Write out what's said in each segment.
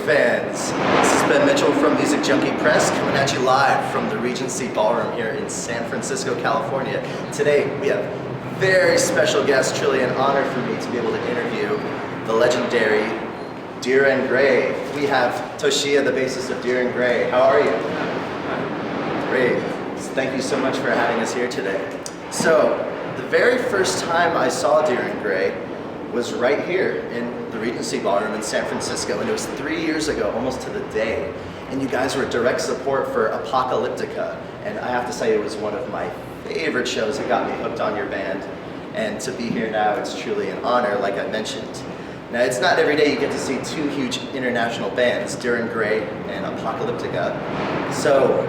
fans. This is Ben Mitchell from Music Junkie Press coming at you live from the Regency Ballroom here in San Francisco, California. Today we have very special guest, truly an honor for me to be able to interview the legendary Deer and Gray. We have Toshiya, the bassist of Deer and Gray. How are you? Great. Thank you so much for having us here today. So, the very first time I saw Deer and Gray was right here in the Regency Ballroom in San Francisco, and it was 3 years ago, almost to the day. And you guys were direct support for Apocalyptica, and I have to say it was one of my favorite shows that got me hooked on your band. And to be here now, it's truly an honor, like I mentioned. Now, it's not every day you get to see two huge international bands, Deer and Gray and Apocalyptica. So,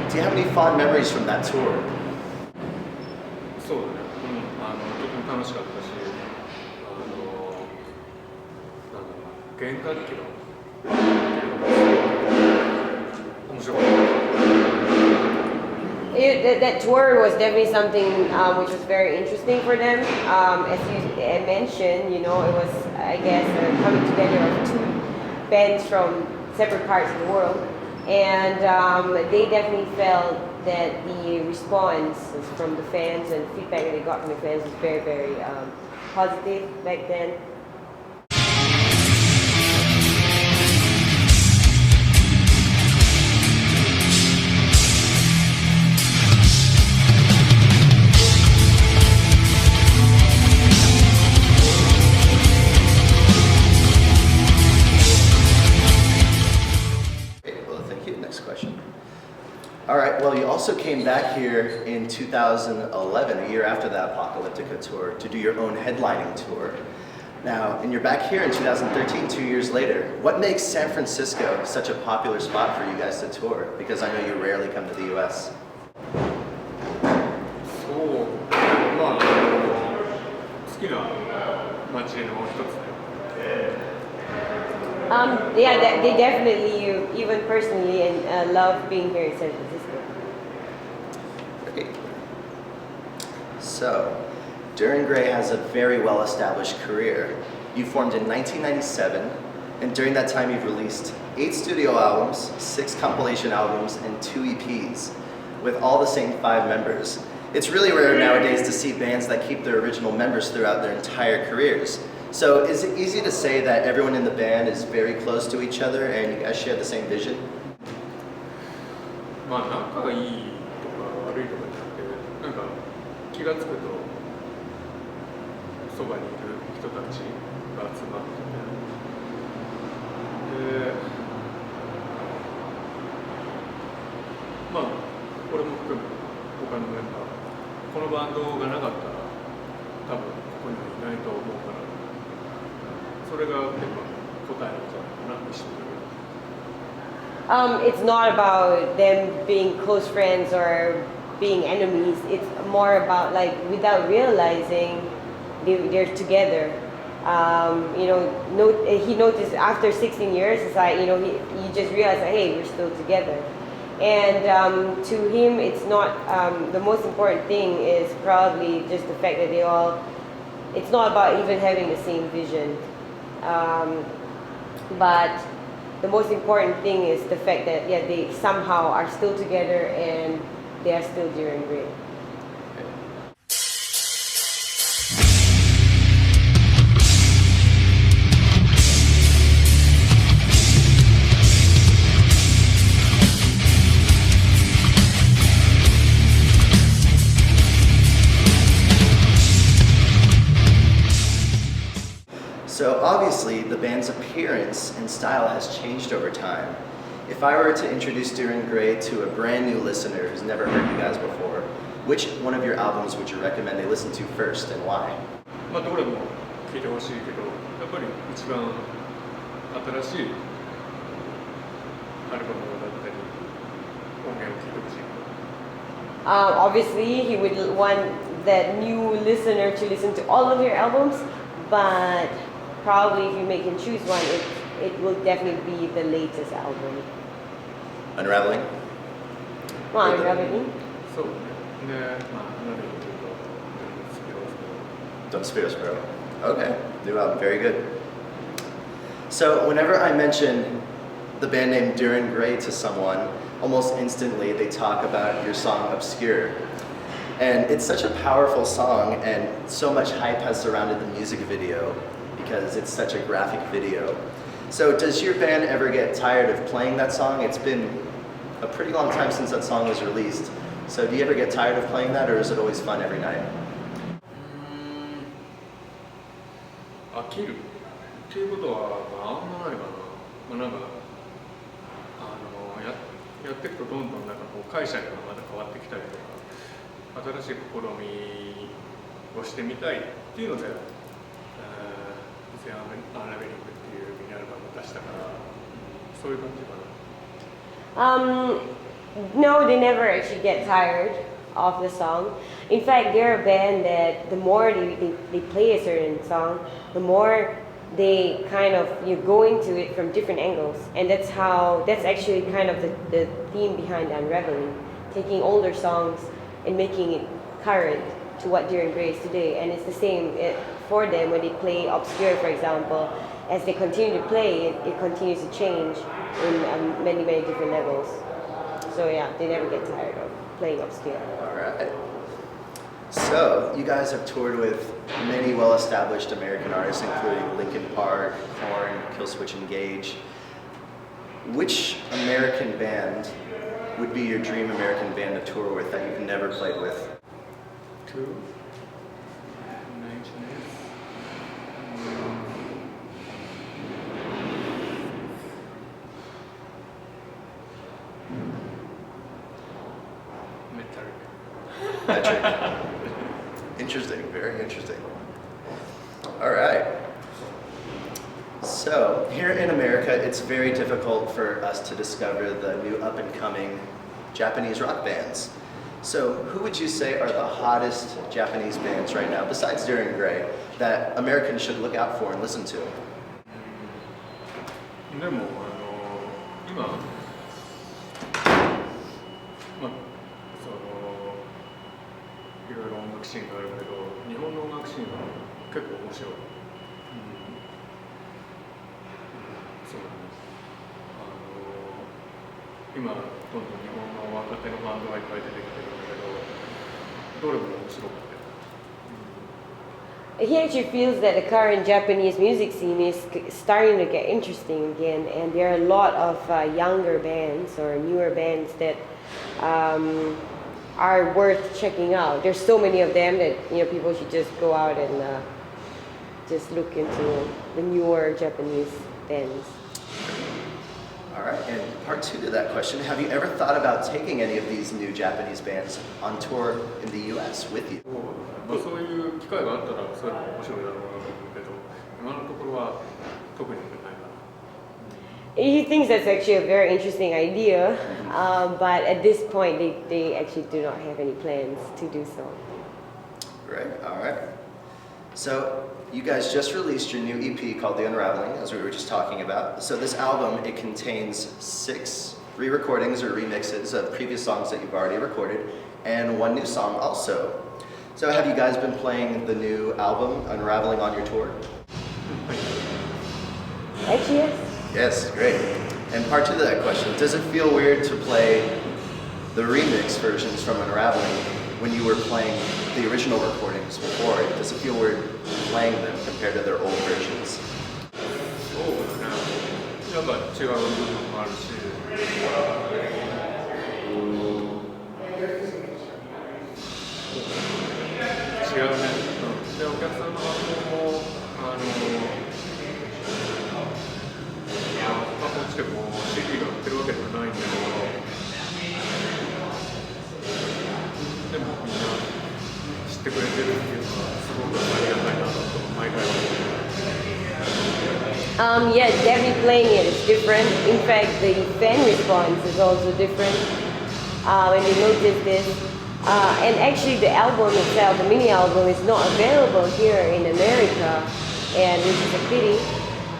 do you have any fond memories from that tour? そうだね、とても楽しかったし、なんだろうな、弦楽器の面白かった。That tour was definitely something which was very interesting for them. As you mentioned, you know, it was, I guess, coming together of two bands from separate parts of the world. And they definitely felt that the response from the fans and feedback that they got from the fans was very, very positive back then. All right, well, you also came back here in 2011, a year after that Apocalyptica tour, to do your own headlining tour. Now, and you're back here in 2013, 2 years later. What makes San Francisco such a popular spot for you guys to tour? Because I know you rarely come to the US. そう、まあ、好きな街の一つだよ。Yeah, they definitely, even personally, and love being here in San Francisco. Great. So, Deer and Gray has a very well-established career. You formed in 1997, and during that time you've released 8 studio albums, 6 compilation albums, and 2 EPs, with all the same 5 members. It's really rare nowadays to see bands that keep their original members throughout their entire careers. So is it easy to say that everyone in the band is very close to each other and you guys share the same vision? まあ仲がいいとか悪いとかじゃなくて、なんか気がつくとそばにいる人たちが集まってて、で、まあ俺も含め他のメンバー、このバンドがなかったら多分ここにはいないと思うから。それがやっぱ答えなんじゃないかな、一緒に。It's not about them being close friends or being enemies. It's more about, like, without realizing they're together. You know, he noticed after 16 years, it's like, you know, he just realized that, hey, we're still together. And to him, it's not, the most important thing is probably just the fact that it's not about even having the same vision. But the most important thing is the fact that, yeah, they somehow are still together and they are still Deer and Gray. So obviously, the band's appearance and style has changed over time. If I were to introduce Deer and Gray to a brand new listener who's never heard you guys before, which one of your albums would you recommend they listen to first and why? まあどれも聴いてほしいけど、やっぱり一番新しいアルバムだったり音源を聴いてほしい。Obviously, he would want that new listener to listen to all of your albums, but probably if you make him choose one, it will definitely be the latest album. Unraveling? Well, Unraveling? そうね。まあ何でも言うと、Don't Spare Us, Bro. Okay, new album, very good. So whenever I mention the band name Duran Gray to someone, almost instantly they talk about your song Obscure. And it's such a powerful song, and so much hype has surrounded the music video because it's such a graphic video. So does your band ever get tired of playing that song? It's been a pretty long time since that song was released. So do you ever get tired of playing that, or is it always fun every night? 飽きるっていうことは、あんまないかな。なんかやっていくとどんどんこう解釈がまた変わってきたりとか、新しい試みをしてみたいっていうので、Unraveling っていうミニアルバムを出したから、そういう感じかな。No, they never actually get tired of the song. In fact, they're a band that the more they play a certain song, the more they kind of go into it from different angles, and that's actually kind of the theme behind Unraveling, taking older songs and making it current to what Duran Gray is today. And it's the same for them when they play Obscure, for example. As they continue to play, it continues to change in many different levels. So yeah, they never get tired of playing Obscure. All right. So you guys have toured with many well-established American artists, including Linkin Park, Korn, Killswitch Engage. Which American band would be your dream American band to tour with that you've never played with? Two. Metric. Interesting, very interesting. All right. So here in America, it's very difficult for us to discover the new up-and-coming Japanese rock bands. So who would you say are the hottest Japanese bands right now, besides Duran Gray, that Americans should look out for and listen to? でも今、いろいろ音楽シーンがあるけど、日本の音楽シーンは結構面白い。そうだね。今どんどん日本の若手のバンドがいっぱい出てきてるんだけど、どれも面白くて。He actually feels that the current Japanese music scene is starting to get interesting again, and there are a lot of younger bands or newer bands that are worth checking out. There's so many of them that people should just go out and just look into the newer Japanese bands. All right, and part two to that question, have you ever thought about taking any of these new Japanese bands on tour in the US with you? そういう機会があったらそれも面白いだろうなと思うけど、今のところは特にないかな。He thinks that's actually a very interesting idea, but at this point they actually do not have any plans to do so. Great, all right. So you guys just released your new EP called The Unraveling, as we were just talking about. So this album, it contains 6 re-recordings or remixes of previous songs that you've already recorded, and 1 new song also. So have you guys been playing the new album, Unraveling, on your tour? Actually, yes. Yes, great. And part two to that question, does it feel weird to play the remix versions from Unraveling when you were playing the original recordings before? Does it feel weird playing them compared to their old versions? そうですね。やっぱ違う部分もあるし。違うね。で、お客さんの反応もこっちでも CD が売ってるわけではないんだけど、でもみんな知ってくれてるっていうのはすごくありがたいなと毎回思う。Yeah, definitely playing it is different. In fact, the fan response is also different. And we noticed this. And actually, the album itself, the mini album, is not available here in America, and which is a pity.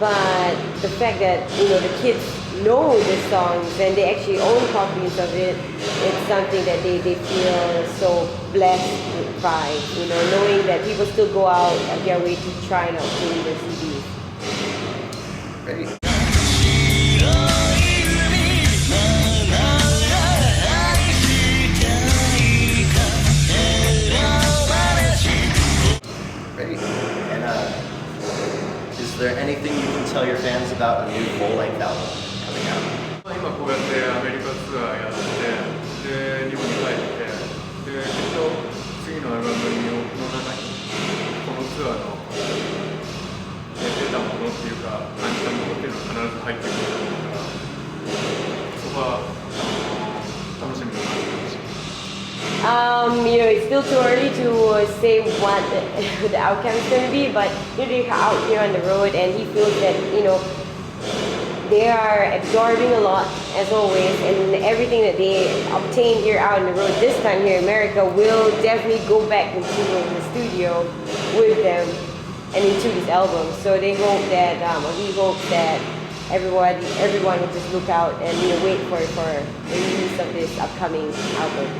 But the fact that the kids know the songs and they actually own copies of it, it's something that they feel so blessed by. Knowing that people still go out of their way to try and obtain the CDs. Great. Great. And is there anything you can tell your fans about a new full-length album coming out? 今こうやってアメリカツアーやってで日本に帰ってできっと次のアルバムの中にこのツアーの出たものっていうか感じたものっていうのが必ず入ってくると思うからそこは楽しみだなと思います。It's still too early to say what the outcome is going to be, but they're out here on the road, and he feels that they are absorbing a lot as always, and everything that they obtained here out on the road this time here in America will definitely go back into the studio with them and into this album. So they hope that, we hope that everyone will just look out and wait for the release of this upcoming album.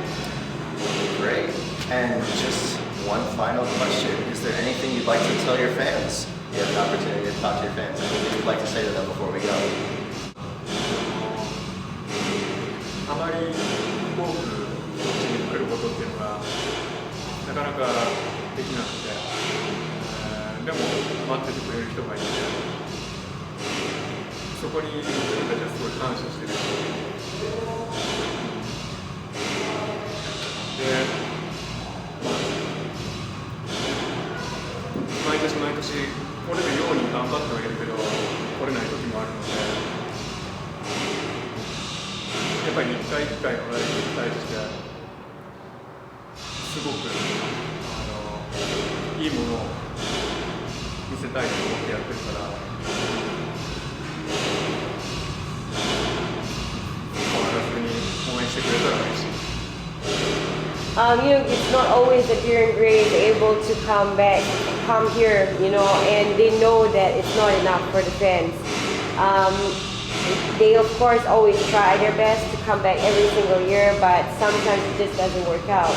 Great. And just one final question. Is there anything you'd like to tell your fans? You have an opportunity to talk to your fans. Anything you'd like to say to them before we go? あまり多くこっちに来ることっていうのがなかなかできなくて、でも待っててくれる人がいて、そこに自分たちはすごい感謝してるし、で、毎年毎年来れるように頑張ってはいるけど来れない時もあるので、やっぱり一回一回のライブに対してすごくいいものを見せたいと思ってやってるから、変わらずに応援してくれたら嬉しい。It's not always that Darren Gray is able to come here, and they know that it's not enough for the fans. They of course always try their best to come back every single year, but sometimes it just doesn't work out.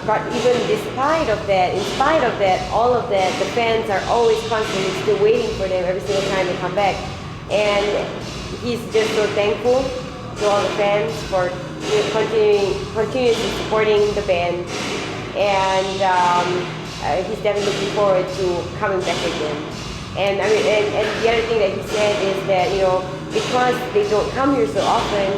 But even in spite of that, all of that, the fans are always constantly still waiting for them every single time they come back. And he's just so thankful to all the fans for continuously supporting the band. And he's definitely looking forward to coming back again. And I mean, and the other thing that he said is that, because they don't come here so often,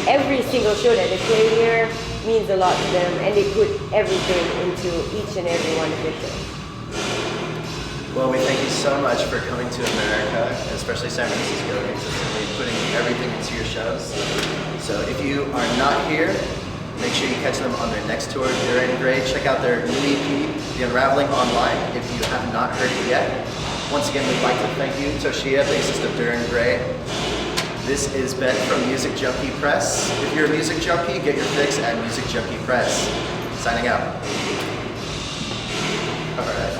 every single show that they play here means a lot to them, and they put everything into each and every one of their shows. Well, we thank you so much for coming to America, especially San Francisco, and consistently putting everything into your shows. So if you are not here, make sure you catch them on their next tour, Darren Gray. Check out their new EP, The Unraveling, online if you have not heard it yet. Once again, we'd like to thank you, Toshiya, bassist of Darren Gray. This is Ben from Music Junkie Press. If you're a music junkie, get your fix at Music Junkie Press. Signing out. All right.